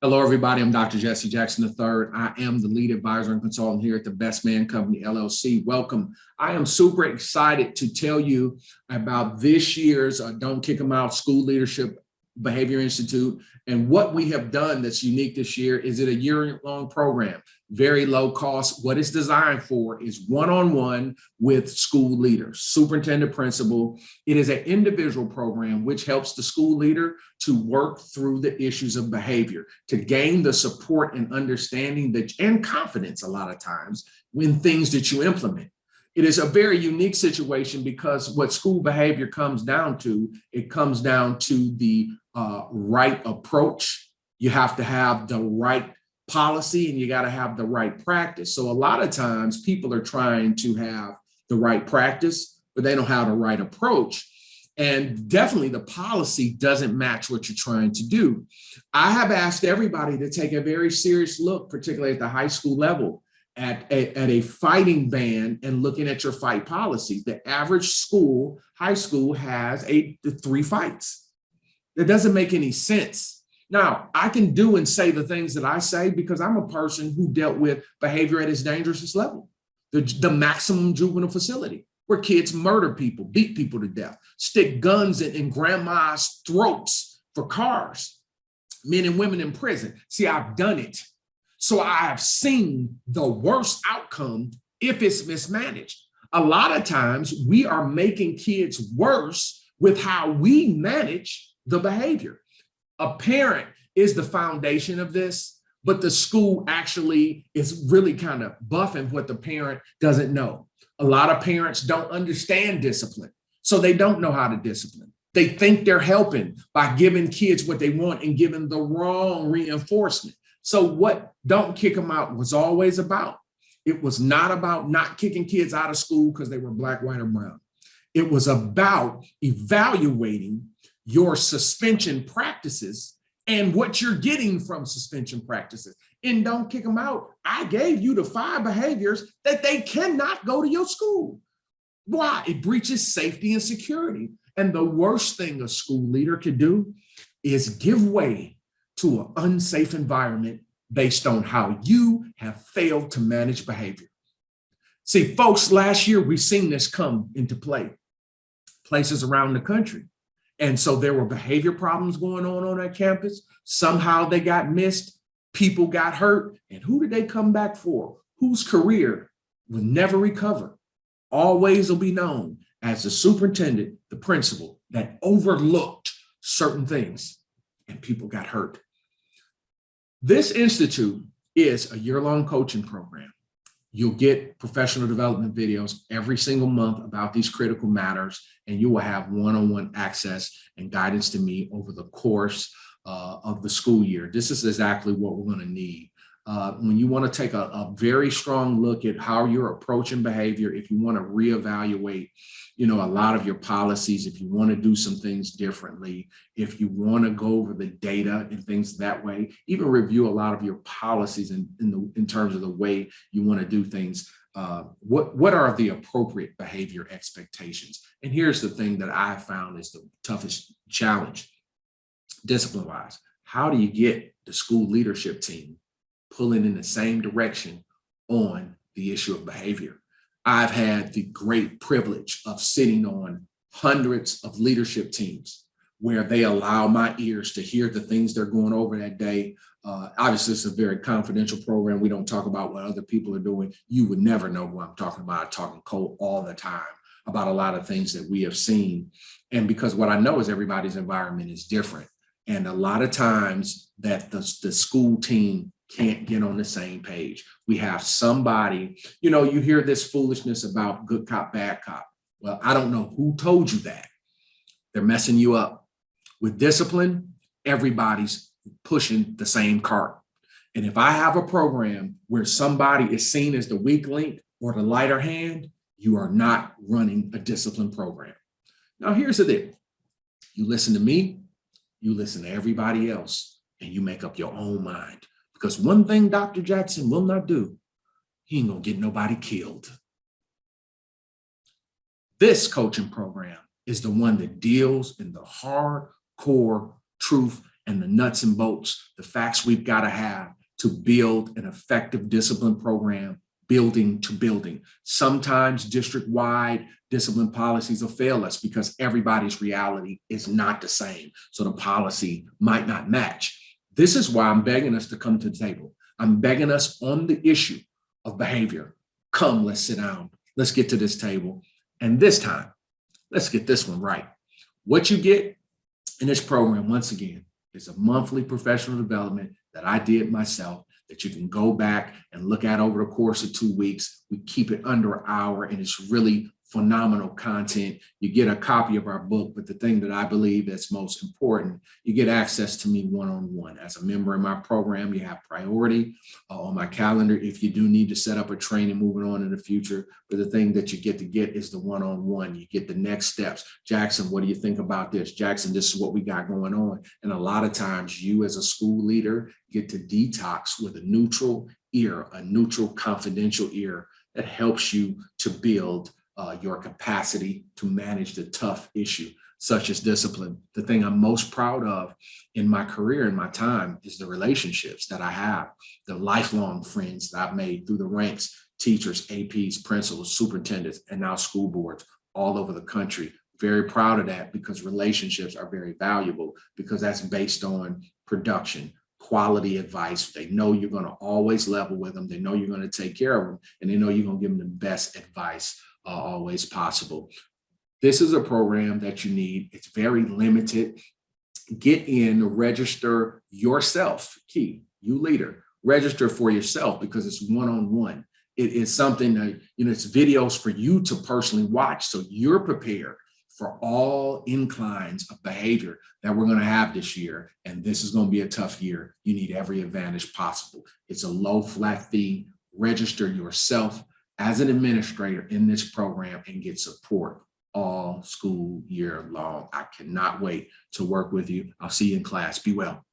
Hello, everybody. I'm Dr. Jesse Jackson III. I am the lead advisor and consultant here at the Best Man Company, LLC. Welcome. I am super excited to tell you about this year's Don't Kick 'Em Out School Leadership Behavior Institute. And what we have done that's unique this year is it a year-long program, very low cost. What it's designed for is one-on-one with school leaders, superintendent, principal. It is an individual program which helps the school leader to work through the issues of behavior, to gain the support and understanding that and confidence a lot of times when things that you implement. It is a very unique situation because what school behavior comes down to, it comes down to the right approach. You have to have the right policy and you got to have the right practice. So a lot of times people are trying to have the right practice, but they don't have the right approach. And definitely the policy doesn't match what you're trying to do. I have asked everybody to take a very serious look, particularly at the high school level, at a fighting ban and looking at your fight policies. The average school, high school, has 8 to 3 fights. That doesn't make any sense. Now, I can do and say the things that I say because I'm a person who dealt with behavior at its dangerous level, the maximum juvenile facility, where kids murder people, beat people to death, stick guns in grandma's throats for cars, men and women in prison. See, I've done it. So I have seen the worst outcome if it's mismanaged. A lot of times we are making kids worse with how we manage the behavior. A parent is the foundation of this, but the school actually is really kind of buffing what the parent doesn't know. A lot of parents don't understand discipline, so they don't know how to discipline. They think they're helping by giving kids what they want and giving the wrong reinforcement. So what Don't Kick 'Em Out was always about, it was not about not kicking kids out of school because they were black, white, or brown. It was about evaluating your suspension practices and what you're getting from suspension practices. And Don't Kick 'Em Out, I gave you the 5 behaviors that they cannot go to your school. Why? It breaches safety and security. And the worst thing a school leader could do is give way to an unsafe environment based on how you have failed to manage behavior. See, folks, last year we've seen this come into play, places around the country. And so there were behavior problems going on that campus. Somehow they got missed, people got hurt, and who did they come back for? Whose career will never recover? Always will be known as the superintendent, the principal that overlooked certain things and people got hurt. This institute is a year-long coaching program. You'll get professional development videos every single month about these critical matters, and you will have one-on-one access and guidance to me over the course of the school year. This is exactly what we're going to need. When you want to take a very strong look at how you're approaching behavior, if you want to reevaluate, a lot of your policies, if you want to do some things differently, if you want to go over the data and things that way, even review a lot of your policies in terms of the way you want to do things. What are the appropriate behavior expectations? And here's the thing that I found is the toughest challenge, discipline-wise. How do you get the school leadership team pulling in the same direction on the issue of behavior? I've had the great privilege of sitting on hundreds of leadership teams where they allow my ears to hear the things they're going over that day. Obviously, it's a very confidential program. We don't talk about what other people are doing. You would never know who I'm talking about. I'm talking cold all the time about a lot of things that we have seen. And because what I know is everybody's environment is different. And a lot of times that the school team can't get on the same page. We have somebody, you hear this foolishness about good cop, bad cop. Well, I don't know who told you that. They're messing you up. With discipline, everybody's pushing the same cart. And if I have a program where somebody is seen as the weak link or the lighter hand, you are not running a discipline program. Now, here's the deal. You listen to me, you listen to everybody else, and you make up your own mind. Because one thing Dr. Jackson will not do, he ain't gonna get nobody killed. This coaching program is the one that deals in the hardcore truth and the nuts and bolts, the facts we've got to have to build an effective discipline program, building to building. Sometimes district-wide discipline policies will fail us because everybody's reality is not the same. So the policy might not match. This is why I'm begging us to come to the table. I'm begging us on the issue of behavior. Come, let's sit down. Let's get to this table. And this time, let's get this one right. What you get in this program, once again, is a monthly professional development that I did myself that you can go back and look at over the course of 2 weeks. We keep it under an hour, and it's really phenomenal content. You get a copy of our book, but the thing that I believe is most important, you get access to me one-on-one. As a member of my program, you have priority on my calendar if you do need to set up a training moving on in the future. But the thing that you get is the one-on-one. You get the next steps. Jackson, what do you think about this? Jackson, this is what we got going on. And a lot of times you as a school leader get to detox with a neutral ear, a neutral confidential ear that helps you to build your capacity to manage the tough issue, such as discipline. The thing I'm most proud of in my career and my time is the relationships that I have, the lifelong friends that I've made through the ranks, teachers, APs, principals, superintendents, and now school boards all over the country. Very proud of that because relationships are very valuable because that's based on production, quality advice. They know you're going to always level with them. They know you're going to take care of them, and they know you're going to give them the best advice always possible. This is a program that you need. It's very limited. Get in, register yourself. Key, you leader, register for yourself because it's one-on-one. It is something that, it's videos for you to personally watch so you're prepared for all inclines of behavior that we're going to have this year. And this is going to be a tough year. You need every advantage possible. It's a low flat fee. Register yourself as an administrator in this program and get support all school year long. I cannot wait to work with you. I'll see you in class. Be well.